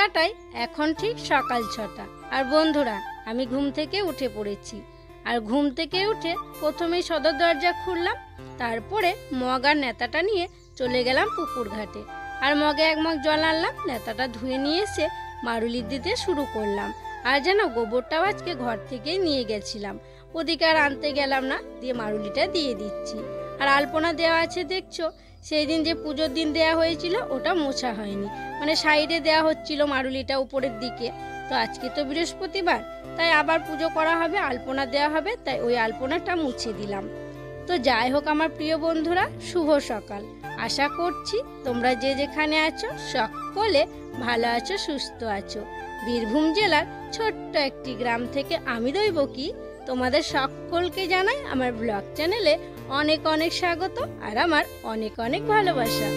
কাটাই এখন ঠিক সকাল 6টা। আর বন্ধুরা, আমি ঘুম থেকে উঠে পড়েছি। আর ঘুম থেকে উঠে প্রথমেই সদর দরজা খুললাম, তারপরে মগ আর নেতাটা নিয়ে চলে গেলাম পুকুর ঘাটে। আর মগে এক মগ জল আনলাম, নেতাটা ধুয়ে নিয়ে এসে মারুলি দিতে শুরু করলাম। আর যেন গোবরটাও আজকে ঘর থেকেই নিয়ে গেছিলাম, ওদিকে আর আনতে গেলাম না, দিয়ে মারুলিটা দিয়ে দিচ্ছি। আর আলপনা দেওয়া আছে দেখছো, সেই দিন যে পুজোর দিন দেওয়া হয়েছিল ওটা মোছা হয়নি, মানে সাইডে দেওয়া হচ্ছিল মারুলিটা উপরের দিকে। তো আজকে তো বৃহস্পতিবার, তাই আবার পুজো করা হবে, আলপনা দেওয়া হবে, তাই ওই আলপনাটা মুছে দিলাম। তো যাই হোক আমার প্রিয় বন্ধুরা, শুভ সকাল। আশা করছি তোমরা যে যেখানে আছো সকলে ভালো আছো, সুস্থ আছো। বীরভূম জেলার ছোট্ট একটি গ্রাম থেকে আমি দৈবকী তোমাদের সকলকে জানাই আমার ব্লগ চ্যানেলে অনেক অনেক স্বাগত আর আমার অনেক অনেক ভালোবাসা।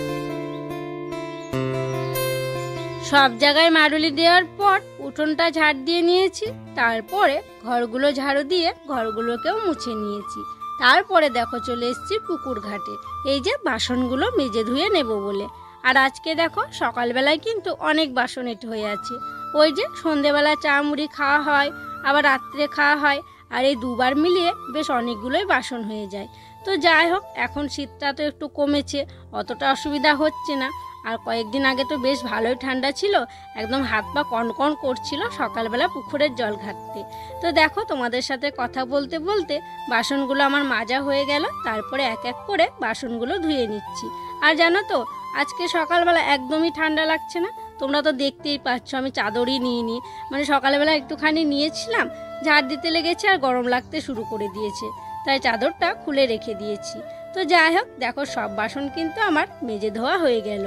সব জায়গায় মারুলি দেওয়ার পর উঠোনটা ঝাড় দিয়ে নিয়েছি, তারপরে ঘরগুলো ঝাড়ু দিয়ে ঘরগুলোকেও মুছে নিয়েছি। তারপরে দেখো চলে এসেছি পুকুর ঘাটে, এই যে বাসনগুলো মেজে ধুয়ে নেব বলে। আর আজকে দেখো সকালবেলায় কিন্তু অনেক বাসন এঁটো হয়ে আছে। ওই যে সন্ধেবেলা চা মুড়ি খাওয়া হয়, আবার রাত্রে খাওয়া হয়, আর এই দুবার মিলিয়ে বেশ অনেকগুলোই বাসন হয়ে যায়। তো যাই হোক, এখন শীতটা তো একটু কমেছে, অতটা অসুবিধা হচ্ছে না। আর কয়েকদিন আগে তো বেশ ভালোই ঠান্ডা ছিল, একদম হাত পা কনকন করছিল সকালবেলা পুকুরের জল ঘাটতে। তো দেখো তোমাদের সাথে কথা বলতে বলতে বাসনগুলো আমার মাজা হয়ে গেল, তারপরে এক এক করে বাসনগুলো ধুয়ে নিচ্ছি। আর জানো তো আজকে সকালবেলা একদমই ঠান্ডা লাগছে না, তোমরা তো দেখতেই পাচ্ছ আমি চাদরই নিইনি, মানে সকালবেলা একটুখানি নিয়েছিলাম, ঝাড় দিতে লেগেছে আর গরম লাগতে শুরু করে দিয়েছে, তাই চাদরটা খুলে রেখে দিয়েছি। তো যাই হোক দেখো সব বাসন কিন্তু আমার মেজে ধোয়া হয়ে গেল।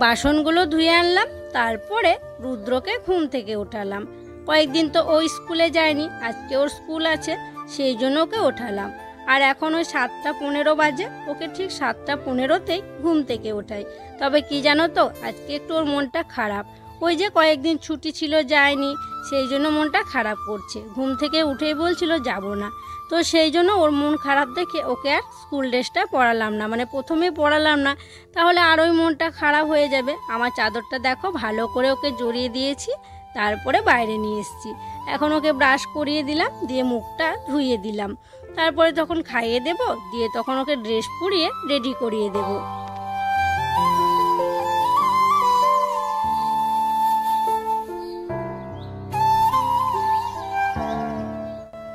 বাসনগুলো ধুয়ে আনলাম, তারপরে রুদ্রকে ঘুম থেকে ওঠালাম। কয়েকদিন তো ও স্কুলে যায়নি, আজকে ওর স্কুল আছে, সেই জন্য ওকে ওঠালাম। আর এখন ওই 7:15 বাজে, ওকে ঠিক 7:15তেই ঘুম থেকে ওঠাই। তবে কি জানো তো, আজকে একটু ওর মনটা খারাপ, ওই যে কয়েকদিন ছুটি ছিল যায়নি, সেই জন্য মনটা খারাপ করছে। ঘুম থেকে উঠেই বলছিল যাব না, তো সেই জন্য ওর মন খারাপ দেখে ওকে আর স্কুল ড্রেসটা পরালাম না, মানে প্রথমে পরালাম না, তাহলে আর ওই মনটা খারাপ হয়ে যাবে। আমার চাদরটা দেখো ভালো করে ওকে জড়িয়ে দিয়েছি, তারপরে বাইরে নিয়ে এসেছি। এখন ওকে ব্রাশ করিয়ে দিলাম, দিয়ে মুখটা ধুইয়ে দিলাম, তারপরে তখন খাইয়ে দেব, দিয়ে তখন ওকে ড্রেস পরিয়ে রেডি করিয়ে দেব।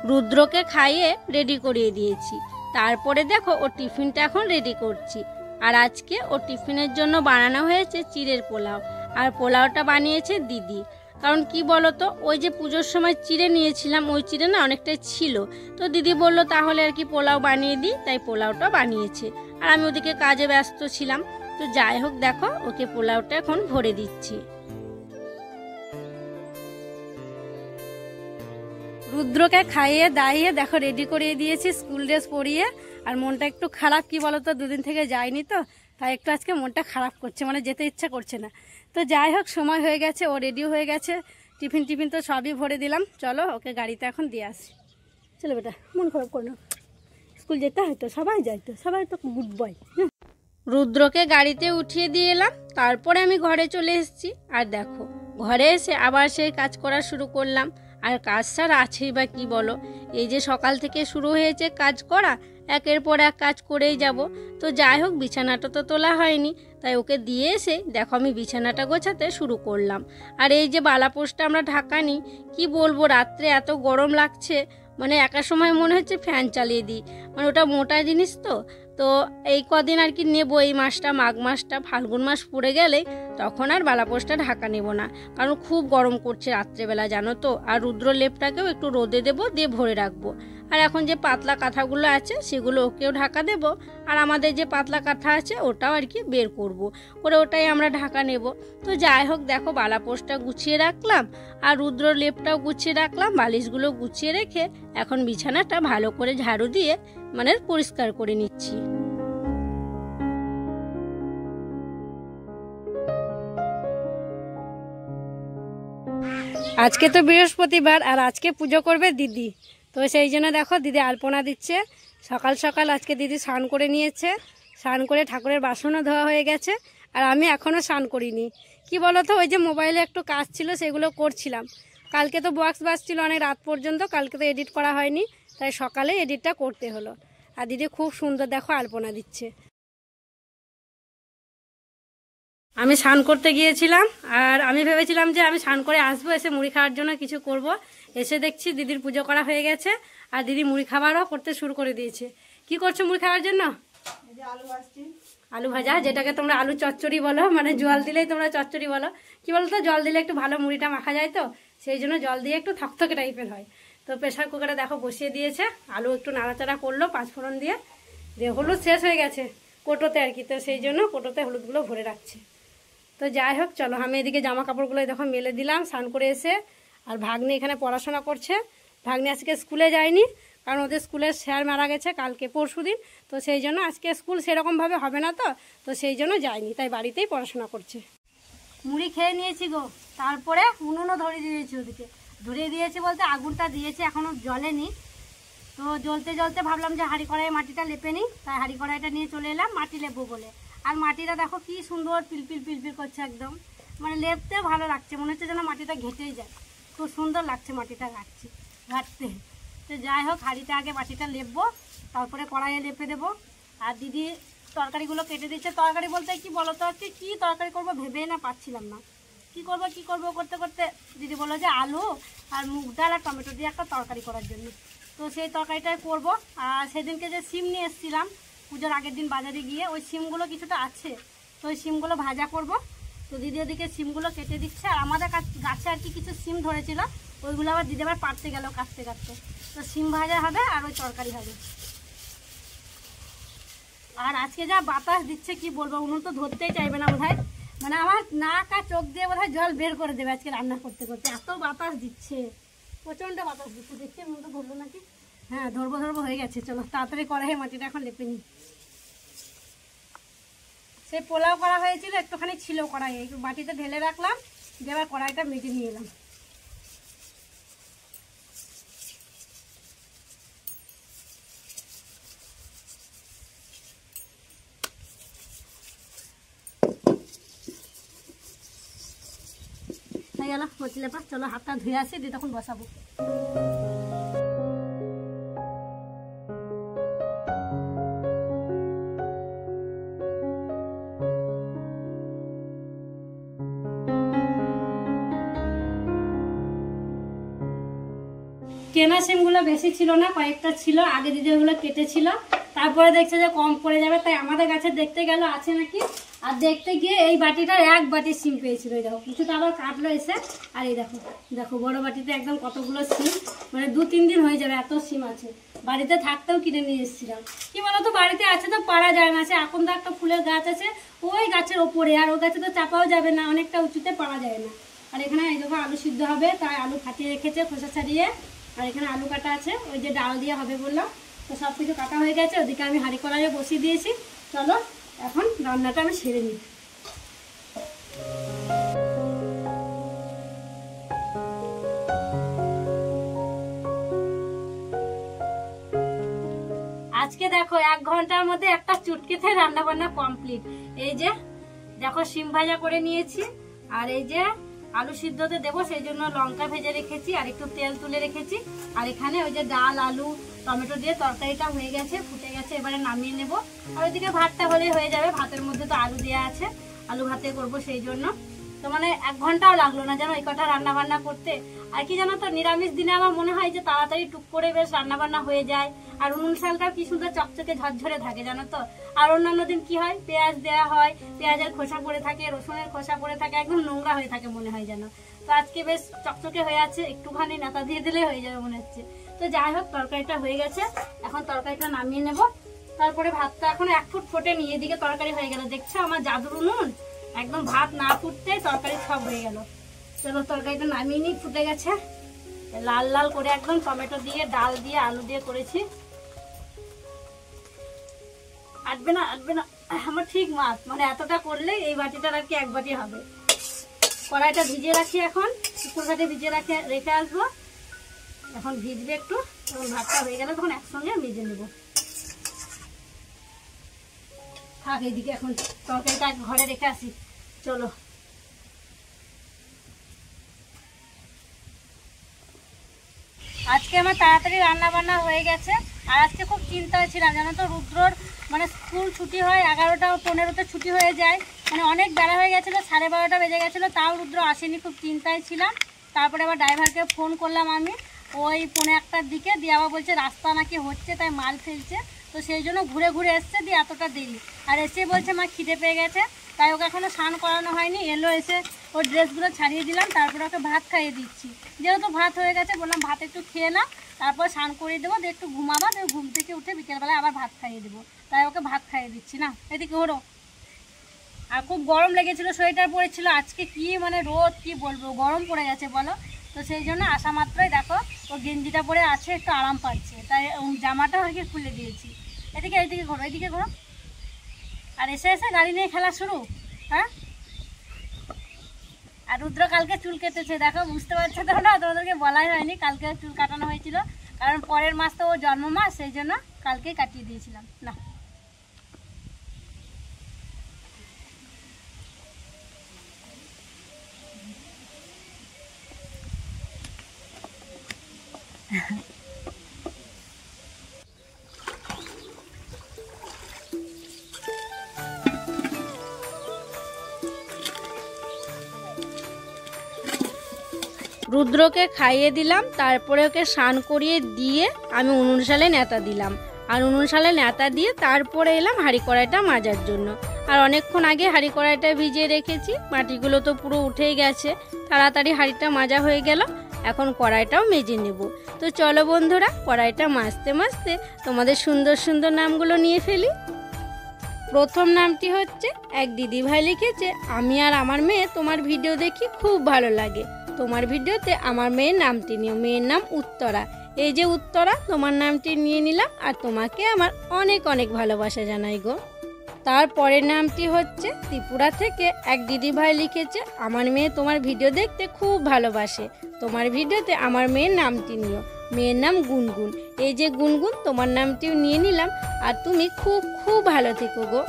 রুদ্রকে খাইয়ে রেডি করিয়ে দিয়েছি, তারপরে দেখো ওর টিফিনটা এখন রেডি করছি। আর আজকে ওর টিফিনের জন্য বানানো হয়েছে চিড়ের পোলাও, আর পোলাওটা বানিয়েছে দিদি। কারণ কি বলো তো, ওই যে পুজোর সময় চিড়ে নিয়েছিলাম, ওই চিড়ে না অনেকটাই ছিল, তো দিদি বলল তাহলে আর কি পোলাও বানিয়ে দিই, তাই পোলাওটা বানিয়েছে। আর আমি ওদিকে কাজে ব্যস্ত ছিলাম। তো যাই হোক দেখো ওকে পোলাওটা এখন ভরে দিচ্ছি। রুদ্রকে খাইয়ে দাইয়ে দেখো রেডি করিয়ে দিয়েছি স্কুল ড্রেস পরিয়ে। আর মনটা একটু খারাপ, কি বলো তো, দুদিন থেকে যাইনি তো, তাই একটু আজকে মনটা খারাপ করছে, মানে যেতে ইচ্ছা করছে না। তো যাই হোক সময় হয়ে গেছে, ও রেডিও হয়ে গেছে, টিফিন তো সবই ভরে দিলাম। চলো ওকে গাড়িতে এখন দিয়ে আসি। চলো বেটা, মন খারাপ করো না, স্কুল যেতে হয় তো, সবাই যায় তো, সবাই তো গুড বয়। রুদ্রকে গাড়িতে উঠিয়ে দিয়ে এলাম, তারপরে আমি ঘরে চলে এসেছি। আর দেখো ঘরে এসে আবার সেই কাজ করা শুরু করলাম। আর কাজ ছাড়া আছেই বা কি বলো, এই যে সকাল থেকে শুরু হয়েছে কাজ করা, একের পর এক কাজ করেই যাব। তো যাই হোক বিছানাটা তো তোলা হয়নি, তাই ওকে দিয়ে এসে দেখো আমি বিছানাটা গোছাতে শুরু করলাম। আর এই যে বালাপোষটা আমরা ঢাকানি, কি বলবো, রাত্রে এত গরম লাগছে, মানে একার সময় মনে হচ্ছে ফ্যান চালিয়ে দিই, মানে ওটা মোটা জিনিস তো এই কদিন আর কি নেবো, এই মাসটা মাঘ মাসটা ফাল্গুন মাস পড়ে গেলে তখন আর বালাপোষটা ঢাকা নেব না, কারণ খুব গরম করছে রাত্রেবেলা জানো তো। আর রুদ্র লেপটাকেও একটু রোদে দেবো, দিয়ে ভরে রাখবো। আর এখন যে পাতলা কাঁথাগুলো আছে সেগুলো ওকেও ঢাকা দেব, আর আমাদের যে পাতলা কাঁথা আছে ওটাও আর কি বের করব করে, ওটাই আমরা ঢাকা নেব। তো যাই হোক দেখো বালাপোষটা গুছিয়ে রাখলাম, আর রুদ্র লেপটাও গুছিয়ে রাখলাম, বালিশগুলো গুছিয়ে রেখে এখন বিছানাটা ভালো করে ঝাড়ু দিয়ে মানে পরিষ্কার করে নিচ্ছি। আজকে তো বৃহস্পতিবার, আর আজকে পুজো করবে দিদি, তো সেই জন্য দেখো দিদি আলপনা দিচ্ছে। সকাল সকাল আজকে দিদি স্নান করে নিয়েছে, স্নান করে ঠাকুরের বাসনও ধোয়া হয়ে গেছে। আর আমি এখনও স্নান করিনি। কি বলো তো, ওই যে মোবাইলে একটু কাজ ছিল সেগুলো করছিলাম। কালকে তো বক্স বাজছিল অনেক রাত পর্যন্ত, কালকে তো এডিট করা হয়নি, তাই সকালে এডিটটা করতে হলো। আর দিদি খুব সুন্দর দেখো আলপনা দিচ্ছে। আমি স্নান করতে গিয়েছিলাম, আর আমি ভেবেছিলাম যে আমি স্নান করে আসবো, এসে মুড়ি খাওয়ার জন্য কিছু করব। এসে দেখছি দিদির পুজো করা হয়ে গেছে, আর দিদি মুড়ি খাবারও করতে শুরু করে দিয়েছে। কি করছো মুড়ি খাওয়ার জন্য? আলু ভাজা, যেটাকে তোমরা আলু চচ্চড়ি বলো, মানে জল দিলেই তোমরা চচ্চড়ি বলো। কি বলো তো, জল দিলে একটু ভালো মুড়িটা মাখা যায়, তো সেই জন্য জল দিয়ে একটু থকথকে টাইপের হয়। তো প্রেশার কুকারে দেখো বসিয়ে দিয়েছে, আলু একটু নাড়াচাড়া করলো পাঁচফোড়ন দিয়ে। হলুদ শেষ হয়ে গেছে কোটোতে আর কি, তো সেই জন্য কোটোতে হলুদগুলো ভরে রাখছে। তো যাই হোক, চলো আমি এদিকে জামা কাপড়গুলো দেখো মেলে দিলাম স্নান করে এসে। আর ভাগ্নি এখানে পড়াশোনা করছে। ভাগ্নি আজকে স্কুলে যায়নি, কারণ ওদের স্কুলের স্যার মারা গেছে কালকে পরশুদিন, তো সেই জন্য আজকে স্কুল সেরকমভাবে হবে না, তো সেই জন্য যায়নি, তাই বাড়িতেই পড়াশোনা করছে। মুড়ি খেয়ে নিয়েছি গো, তারপরে উনুনও ধরিয়ে দিয়েছি। ওদিকে ধরিয়ে দিয়েছি বলতে আগুনটা দিয়েছে, এখনও জ্বলেনি। তো জ্বলতে জ্বলতে ভাবলাম যে হাঁড়ি কড়াইয়ে মাটিটা লেপে নিই, তাই হাঁড়ি কড়াইটা নিয়ে চলে এলাম মাটি লেপবো বলে। আর মাটিটা দেখো কি সুন্দর পিলপিল পিলপিল করছে, একদম মানে লেপতে ভালো লাগছে, মনে হচ্ছে যেন মাটিটা ঘেটেই যায়। খুব সুন্দর লাগছে মাটিটা ঘাটতে। তো যাই হোক, হাঁড়িটা আগে মাটিটা লেপবো, তারপরে কড়াইয়ে লেপে দেবো। আর দিদি তরকারিগুলো কেটে দিচ্ছে। তরকারি বলতে কি বলো তো, আজকে কী তরকারি করবো ভেবেই না পাচ্ছিলাম না। কি করবো করতে করতে দিদি বললো যে আলু আর মুগ ডাল আর টমেটো দিয়ে একটা তরকারি করার জন্য। তো সেই তরকারিটাই করবো। আর সেদিনকে যে সিম নিয়ে এসেছিলাম পুজোর আগের দিন বাজারে গিয়ে, ওই সিমগুলো কিছুটা আছে, তো ওই সিমগুলো ভাজা করব। তো দিদি ওদিকে সিমগুলো কেটে দিচ্ছে। আর আমাদের গাছে আর কি কিছু সিম ধরেছিল, ওইগুলো আবার দিদি আবার পাড়তে গেল কাটতে কাটতে। তো সিম ভাজা হবে আর ওই তরকারি হবে। আর আজকে যা বাতাস দিচ্ছে কি বলবো, উনুন তো ধরতেই চাইবে না বোধহয়, মানে আমার নাক আর চোখ দিয়ে বোধহয় জল বের করে দেবে আজকে রান্না করতে করতে, এত বাতাস দিচ্ছে, প্রচণ্ড বাতাস দিচ্ছে। দেখছি উনুন তো ধরলো নাকি, হ্যাঁ ধরবো হয়ে গেছে। চলো তাড়াতাড়ি কড়াইয়ে মাটিটা এখন লেপে নিই। সেই পোলাও করা হয়েছিল, একটুখানি ছিল কড়াইয়ে, একটু বাটিতে ঢেলে রাখলাম, দিয়ে আবার কড়াইটা মেজে নিয়ে এলাম। হয়ে গেল মচি লেপা। চলো হাতটা ধুয়ে আসি, দিয়ে তখন বসাবো। কেনা সিমগুলো বেশি ছিল না, কয়েকটা ছিল, আগে দিদি ওগুলো কেটেছিল, তারপরে দেখছে যে কম পড়ে যাবে, তাই আমাদের কাছে দেখতে গেল আছে নাকি। আর দেখতে গিয়ে এই বাটিটার এক বাটি সিম পেয়েছিল, এই দেখো কিছুটা আবার কাটলো এসে। আর এই দেখো বড় বাটিতে একদম কতগুলো সিম, মানে 2-3 দিন হয়ে যাবে, এত সিম আছে। বাড়িতে থাকতেও কিনে নিয়ে এসেছিলাম। কি বলতো, বাড়িতে আছে তো পারা যায় না, সে এখন তো একটা ফুলের গাছ আছে ওই গাছের ওপরে, আর ও গাছে তো চাপাও যাবে না, অনেকটা উঁচুতে পারা যায় না। আর এখানে এই দেখো আলু সিদ্ধ হবে, তাই আলু ফাটিয়ে রেখেছে খোসা ছাড়িয়ে। আর এখানে আলু কাটা আছে, ওই যে ডাল দিয়ে হবে বললাম, তো সব কিছু কাটা হয়ে গেছে। ওদিকে আমি হাঁড়ি কড়াইয়ে বসিয়ে দিয়েছি। চলো এখন রান্নাটা আমি সেরে নিই। আজকে দেখো 1 ঘন্টার মধ্যে একটা চুটকিতে রান্না বান্না কমপ্লিট। এই যে দেখো সিম ভাজা করে নিয়েছি, আর এই যে আলু সিদ্ধতে দেবো সেই জন্য লঙ্কা ভেজে রেখেছি, আর একটু তেল তুলে রেখেছি। আর এখানে ওই যে ডাল আলু টমেটো দিয়ে তরকারিটা হয়ে গেছে, ফুটে গেছে, এবারে নামিয়ে নেব। আর ওইদিকে ভাতটা হলেই হয়ে যাবে, ভাতের মধ্যে তো আলু দেওয়া আছে, আলু ভাতে করবো সেই জন্য। তো মানে 1 ঘন্টাও লাগলো না জানো এই কটা রান্না বান্না করতে। আর কি জানো তো, নিরামিষ দিনে আমার মনে হয় যে তাড়াতাড়ি টুক করে বেশ রান্না বান্না হয়ে যায়, আর উনুন শালটাও কি সুন্দর চকচকে ঝরঝরে থাকে জানো তো। আর অন্যান্য দিন কি হয়, পেঁয়াজ দেওয়া হয়, পেঁয়াজের খোসা পড়ে থাকে, রসুনের খোসা পড়ে থাকে, একদম নোংরা হয়ে থাকে মনে হয় যেন। তো আজকে বেশ চকচকে হয়ে আছে, একটুখানি নাতা দিয়ে দিলে হয়ে যাবে মনে হচ্ছে। তো যাই হোক, তরকারিটা হয়ে গেছে, এখন তরকারিটা নামিয়ে নেব। তারপরে ভাতটা এখন 1 ফুট ফোটেনি, এদিকে তরকারি হয়ে গেল। দেখছো আমার জাদুর উনুন, একদম ভাত না ফুটতে তরকারি সব হয়ে গেল। চলো তরকারিটা নামিয়ে নিই, ফুটে গেছে, লাল লাল করে একদম টমেটো দিয়ে ডাল দিয়ে আলু দিয়ে করেছি। আটবে না আমার ঠিক মাছ, মানে এতটা করলে এই বাটিটার আর কি 1 বাটি হবে। কড়াইটা ভিজিয়ে রাখি, এখন পুকুর ঘাটে ভিজিয়ে রেখে আসবো, এখন ভিজবে একটু, তখন ভাতটা হয়ে গেলে তখন একসঙ্গে ভেজে নেব। থাক এইদিকে, এখন তরকারিটা ঘরে রেখে আসি। চলো। আজকে আমার তাড়াতাড়ি রান্না বান্না হয়ে গেছে। আর আজকে খুব চিন্তায় ছিলাম, জানো তো, রুদ্রর মানে স্কুল ছুটি হয় 11টা-15তে ছুটি হয়ে যায়, মানে অনেক বেলা হয়ে গেছিলো, 12:30 বেজে গেছিলো, তাও রুদ্র আসেনি। খুব চিন্তায় ছিলাম। তারপরে আবার ড্রাইভারকে ফোন করলাম আমি ওই 1:45টার দিকে, দিয়ে আবার বলছে রাস্তা নাকি হচ্ছে, তাই মাল ফেলছে, তো সেই জন্য ঘুরে ঘুরে এসছে, দিয়ে এতটা দেরি। আর এসে বলছে মা খিদে পেয়ে গেছে, তাই ওকে এখনও স্নান করানো হয়নি। এলো, এসে ওর ড্রেসগুলো ছাড়িয়ে দিলাম, তারপরে ওকে ভাত খাইয়ে দিচ্ছি। যেহেতু ভাত হয়ে গেছে বললাম ভাত একটু খেয়ে নাও, তারপর স্নান করিয়ে দেবো, দিয়ে একটু ঘুমাবা, দিয়ে ঘুম থেকে উঠে বিকেলবেলায় আবার ভাত খাইয়ে দেবো, তাই ওকে ভাত খাইয়ে দিচ্ছি। না এদিকে ওরও। আর খুব গরম লেগেছিলো, সোয়েটার পরেছিল, আজকে কি মানে রোদ, কি বলবো, গরম পড়ে গেছে বলো। তো সেই জন্য আসা মাত্রই দেখো ও গেঞ্জিটা পরে আছে, একটু আরাম পাচ্ছে, তাই জামাটা আর কি খুলে দিয়েছি। এদিকে এইদিকে ঘোরো, এইদিকে ঘোরো। আর এসে এসে গাড়ি নিয়ে খেলা শুরু। হ্যাঁ, আর রুদ্র কালকে চুল কেটেছে, দেখো, বুঝতে পারছো তো না, তোমাদেরকে বলাই হয়নি, কালকে চুল কাটানো হয়েছিল, কারণ পরের মাস তো ও জন্ম মাস, সেই জন্য কালকেই কাটিয়ে দিয়েছিলাম। না রুদ্রকে খাইয়ে দিলাম, তারপরে ওকে স্নান করিয়ে দিয়ে আমি উনুন শালে নেতা দিলাম। আর উনুন শালে নেতা দিয়ে তারপরে এলাম হাঁড়ি কড়াইটা মাজার জন্য। আর অনেকক্ষণ আগে হাঁড়ি কড়াইটা ভিজিয়ে রেখেছি, মাটিগুলো তো পুরো উঠেই গেছে, তাড়াতাড়ি হাঁড়িটা মাজা হয়ে গেল। এখন কড়াইটাও মেজে নেব। তো চলো বন্ধুরা, কড়াইটা মাজতে মাজতে তোমাদের সুন্দর সুন্দর নামগুলো নিয়ে ফেলি। প্রথম নামটি হচ্ছে, এক দিদিভাই লিখেছে, আমি আর আমার মেয়ে তোমার ভিডিও দেখি, খুব ভালো লাগে, তোমার ভিডিওতে আমার মেয়ের নামটি নিও। মেয়ের নাম উত্তরা। এই যে উত্তরা, তোমার নামটি নিয়ে নিলাম, আর তোমাকে আমার অনেক অনেক ভালোবাসা জানাই গো। তারপরের নামটি হচ্ছে, ত্রিপুরা থেকে এক দিদিভাই লিখেছে, আমার মেয়ে তোমার ভিডিও দেখতে খুব ভালোবাসে, তোমার ভিডিওতে আমার মেয়ের নামটি নিও। মেয়ের নাম গুনগুন। এই যে গুনগুন, তোমার নামটিও নিয়ে নিলাম, আর তুমি খুব খুব ভালো থেকো গো।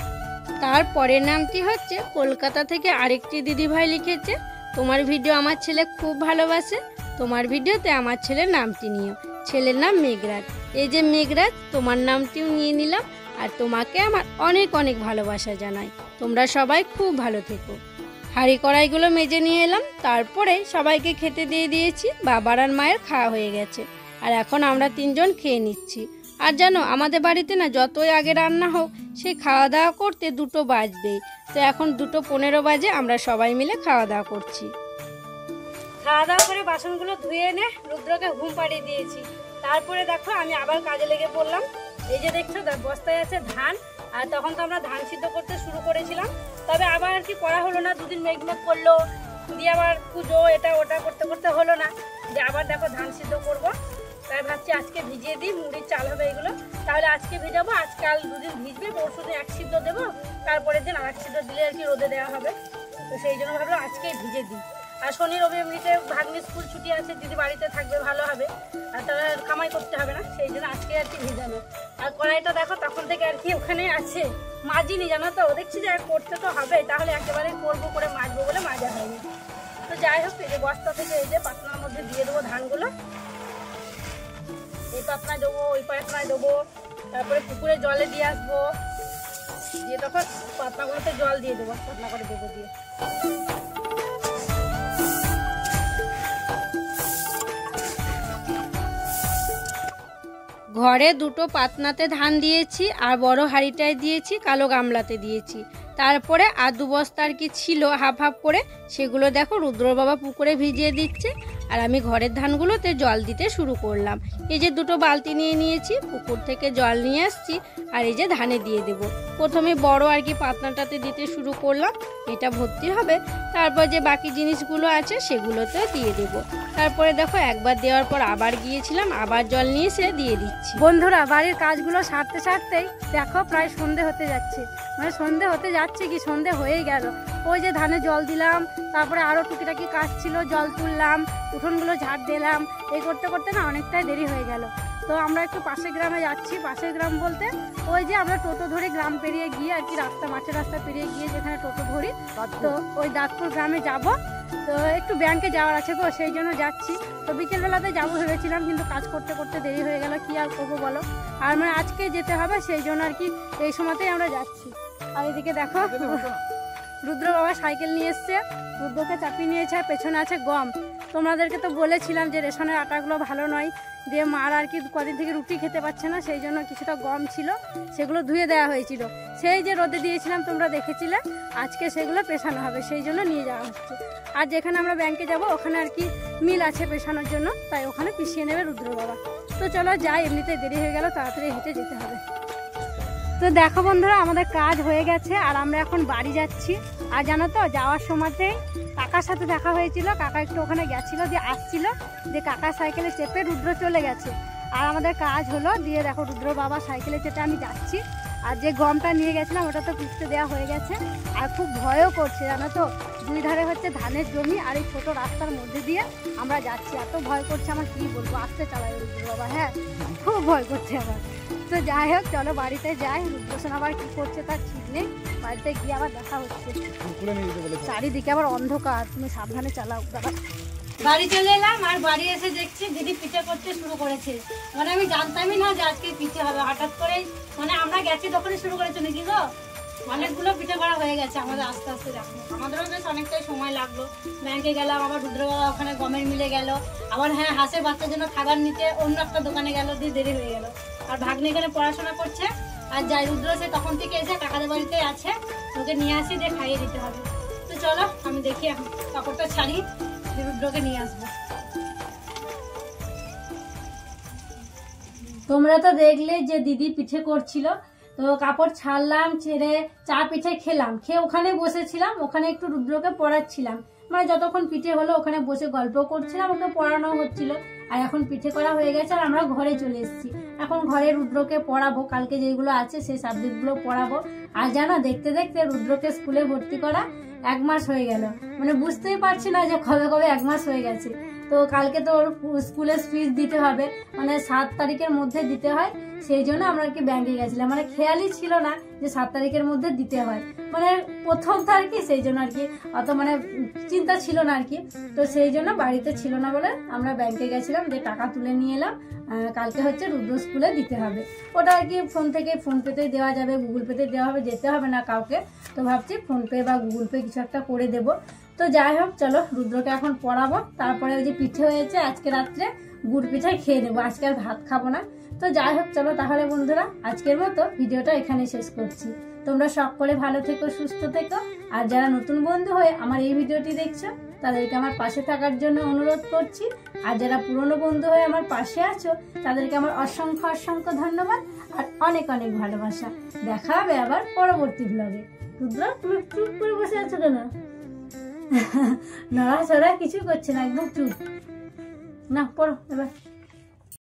তারপরের নামটি হচ্ছে, কলকাতা থেকে আরেকটি দিদিভাই লিখেছে, তোমার ভিডিও আমার ছেলে খুব ভালোবাসে, তোমার ভিডিওতে আমার ছেলের নামটি নিও। ছেলের নাম মেঘরাজ। এই যে মেঘরাজ, তোমার নামটিও নিয়ে নিলাম, আর তোমাকে আমার অনেক অনেক ভালোবাসা জানাই, তোমরা সবাই খুব ভালো থেকো। হাঁড়ি কড়াইগুলো মেজে নিয়ে এলাম, তারপরে সবাইকে খেতে দিয়ে দিয়েছি। বাবার আর মায়ের খাওয়া হয়ে গেছে, আর এখন আমরা 3জন খেয়ে নিচ্ছি। আর জানো, আমাদের বাড়িতে না যতই আগে রান্না হোক, সেই খাওয়া দাওয়া করতে 2টো বাজবেই। তো এখন 2:15 বাজে, আমরা সবাই মিলে খাওয়া দাওয়া করছি। খাওয়া দাওয়া করে বাসনগুলো ধুয়ে এনে রুদ্রকে ঘুম পাড়িয়ে দিয়েছি। তারপরে দেখো আমি আবার কাজে লেগে পড়লাম। এই যে দেখছো, বস্তায় আছে ধান, আর তখন তো আমরা ধান সিদ্ধ করতে শুরু করেছিলাম, তবে আবার আর কি করা হলো না, 2 দিন মেঘ করলো, দিয়ে আবার পুজো এটা ওটা করতে করতে হলো না, যে আবার দেখো ধান সিদ্ধ করবো। তাই ভাবছি আজকে ভিজিয়ে দিই, মুড়ির চাল হবে এগুলো, তাহলে আজকে ভিজাবো, আজকাল 2 দিন ভিজবে, পরশু দিন 1 সিদ্ধ দেবো, তারপরের দিন আর 1 সিদ্ধ দিলে আর কি রোদে দেওয়া হবে। তো সেই জন্য ভাবলাম আজকেই ভিজে দিই। আর শনি রবি এমনিতে ভাগ্নি স্কুল ছুটি আছে, দিদি বাড়িতে থাকবে, ভালো হবে, আর তারা কামাই করতে হবে না, সেই জন্য আজকে আর কি ভিজানো। আর কড়াইটা দেখো তখন থেকে আর কি ওখানে আছে, মাজিনি, জানো তো, দেখছি যে করতে তো হবে, তাহলে একেবারে করবো করে মাজবো বলে মাজা হয়নি। তো যাই হোক, এই যে বস্তা থেকে এই যে পাতনার মধ্যে দিয়ে দেবো ধানগুলো, এই পাতনায় দেবো, ওই পাতনায় দেবো, তারপরে পুকুরে জলে দিয়ে আসবো, দিয়ে তখন পাতনাগুলোতে জল দিয়ে দেবো, পাতনা করে দেবো দিয়ে। ঘরে 2টো পাতনাতে ধান দিয়েছি, আর বড় হাঁড়িটায় দিয়েছি, কালো গামলাতে দিয়েছি। তারপরে আর 2 বস্তা আর কি ছিল হাফ হাফ করে, সেগুলো দেখো রুদ্র বাবা পুকুরে ভিজিয়ে দিচ্ছে, আর আমি ঘরের ধানগুলোতে জল দিতে শুরু করলাম। এই যে 2টো বালতি নিয়ে নিয়েছি, পুকুর থেকে জল নিয়ে আসছি, আর এই যে ধানে দিয়ে দেব। প্রথমে বড় আর কি পাতনাটাতে দিতে শুরু করলাম, এটা ভর্তি হবে, তারপর যে বাকি জিনিসগুলো আছে সেগুলোতে দিয়ে দেব। তারপরে দেখো একবার দেওয়ার পর আবার গিয়েছিলাম, আবার জল নিয়ে এসে দিয়ে দিচ্ছি। বন্ধুরা, বাড়ির কাজগুলো সারতে সারতেই দেখো প্রায় সন্ধে হতে যাচ্ছে, মানে সন্ধে হতে যাচ্ছে কি সন্ধে হয়েই গেল। ওই যে ধানে জল দিলাম, তারপরে আরও টুকিটাকি কাজ ছিল, জল তুললাম, উঠোনগুলো ঝাড় দিলাম, এই করতে করতে না অনেকটাই দেরি হয়ে গেল। তো আমরা একটু পাশের গ্রামে যাচ্ছি। পাশের গ্রাম বলতে ওই যে আমরা টোটো ধরে গ্রাম পেরিয়ে গিয়ে আর কি, রাস্তা মাঠের রাস্তা পেরিয়ে গিয়ে যেখানে টোটো ধরি, তো ওই দাঁতপুর গ্রামে যাব। তো একটু ব্যাংকে যাওয়ার আছে গো, সেই জন্য যাচ্ছি। তো বিকেলবেলাতে যাবো ভেবেছিলাম, কিন্তু কাজ করতে করতে দেরি হয়ে গেল, কি আর করবো বলো। আর মানে আজকে যেতে হবে, সেই জন্য আর কি এই সময়তেই আমরা যাচ্ছি। আর এদিকে দেখো রুদ্র বাবা সাইকেল নিয়ে এসছে, রুদ্রকে চাপিয়ে নিয়েছে, আর পেছনে আছে গম। তোমাদেরকে তো বলেছিলাম যে রেশনের আটাগুলো ভালো নয়, দিয়ে মার আর কি কদিন থেকে রুটি খেতে পাচ্ছে না, সেই জন্য কিছুটা গম ছিল, সেগুলো ধুয়ে দেওয়া হয়েছিল, সেই যে রোদে দিয়েছিলাম তোমরা দেখেছিলে। আজকে সেগুলো পেছানো হবে, সেই জন্য নিয়ে যাওয়া হচ্ছে। আর যেখানে আমরা ব্যাংকে যাব ওখানে আর কি মিল আছে পেছানোর জন্য, তাই ওখানে পিষিয়ে নেবে রুদ্র বাবা। তো চলো যাই, এমনিতেই দেরি হয়ে গেল, তাড়াতাড়ি হেঁটে যেতে হবে। তো দেখো বন্ধুরা, আমাদের কাজ হয়ে গেছে আর আমরা এখন বাড়ি যাচ্ছি। আর জানো তো, যাওয়ার সময়তেই কাকার সাথে দেখা হয়েছিল, কাকা একটু ওখানে গেছিলো, দিয়ে আসছিল, দিয়ে কাকার সাইকেলে চেপে রুদ্র চলে গেছে। আর আমাদের কাজ হলো, দিয়ে দেখো রুদ্র বাবা সাইকেলে চেপে আমি যাচ্ছি। আর যে গমটা নিয়ে গেছিলাম ওটা তো পিষতে দেওয়া হয়ে গেছে। আর খুব ভয়ও করছে জানো তো, দুই ধারে হচ্ছে ধানের জমি, আর এই ছোটো রাস্তার মধ্যে দিয়ে আমরা যাচ্ছি, এত ভয় করছে আমার কি বলবো। আসতে চালাই রুদ্র বাবা, হ্যাঁ খুব ভয় করছে আমার। তো যাই হোক চলো বাড়িতে যাই, রুদ্রসেন আবার কি করছে তার ঠিক নেই, বাড়িতে গিয়ে আবার দেখা হচ্ছে। চারিদিকে আবার অন্ধকার, তুমি সাবধানে চালাও। বাড়ি চলে এলাম, আর বাড়ি এসে দেখছি দিদি পিঠে করতে শুরু করেছে। মানে আমি জানতামই না যে আজকে পিঠে হবে, হঠাৎ করেই মানে আমরা গেছি তখনই শুরু করেছে নাকি গো। অনেকগুলো পিঠে করা হয়ে গেছে আমাদের, আস্তে আস্তে দেখো আমাদেরও বেশ অনেকটাই সময় লাগলো। ব্যাংকে গেলাম, আবার রুদ্র বাবা ওখানে গমের মিলে গেল, আবার হ্যাঁ হাঁসের বাচ্চার জন্য খাবার নিতে অন্য একটা দোকানে গেল, দিয়ে দেরি হয়ে গেল। আর ভাগ্নি এখানে পড়াশোনা করছে, আর যাই রুদ্র সে তখন থেকে এসে কাকাদের বাড়িতে আছে, ওকে নিয়ে আসি, দিয়ে খাইয়ে দিতে হবে। তো চলো আমি দেখি এখন কাপড়টা ছাড়ি, রুদ্রকে নিয়ে আসবো। তোমরা তো দেখলে যে দিদি পিঠে করছিল, তো কাপড় ছাড়লাম, ছেড়ে চা পিঠে খেলাম, খেয়ে ওখানে বসেছিলাম, ওখানে একটু রুদ্রকে পড়াচ্ছিলাম। মানে যতক্ষণ পিঠে হলো ওখানে বসে গল্প করছিলাম, ওকে পড়ানো হচ্ছিল। আর এখন পিঠে করা হয়ে গেছে আর আমরা ঘরে চলে এসেছি। এখন ঘরে রুদ্রকে পড়াবো, কালকে যেগুলো আছে সেই সাবজেক্টগুলো পড়াবো। আর জানো, দেখতে দেখতে রুদ্রকে স্কুলে ভর্তি করা 1 মাস হয়ে গেল, মানে বুঝতেই পারছি না যে কবে কবে 1 মাস হয়ে গেছে। তো কালকে তো ওর স্কুলের ফিস দিতে হবে, মানে 7 তারিখের মধ্যে দিতে হয়, সেই জন্য আমরা আর কি ব্যাংকে গেছিলাম। মানে খেয়ালই ছিল না যে 7 তারিখের মধ্যে দিতে হয়, মানে প্রথম তো আর কি, সেই জন্য আর কি অত মানে চিন্তা ছিল না আর কি। তো সেই জন্য বাড়িতে ছিল না বলে আমরা ব্যাংকে গেছিলাম, যে টাকা তুলে নিয়ে এলাম। কালকে হচ্ছে রুদ্র স্কুলে দিতে হবে, ওটা আর কি ফোন থেকে, ফোন পেতে দেওয়া যাবে, গুগল পেতে দেওয়া হবে, যেতে হবে না কাউকে। তো ভাবছি ফোন পে বা গুগল পে কিছু একটা করে দেবো। তো যাই হোক চলো রুদ্রকে এখন পড়াবো, তারপরে ওই যে পিঠে হয়েছে আজকে রাত্রে গুড় পিঠে খেয়ে নেবো, আজকে আর ভাত খাবো না। তো যাই হোক চলো তাহলে বন্ধুরা, আজকের মতো ভিডিওটা এখানে শেষ করছি। তোমরা সকলে ভালো থেকো, সুস্থ থেকো। আর যারা নতুন বন্ধু হয়ে আমার এই ভিডিওটি দেখছো, তাদেরকে আমার পাশে থাকার জন্য অনুরোধ করছি। আর যারা পুরনো বন্ধু হয়ে আমার পাশে আছো, তাদেরকে আমার অসংখ্য অসংখ্য ধন্যবাদ আর অনেক অনেক ভালোবাসা। দেখা হবে আবার পরবর্তী ব্লগে। রুদ্র তুমি চুপ করে বসে আছো কেন? নড়াচড়া কিছু করছে না, একদম চুপ। না পড়ো এবার।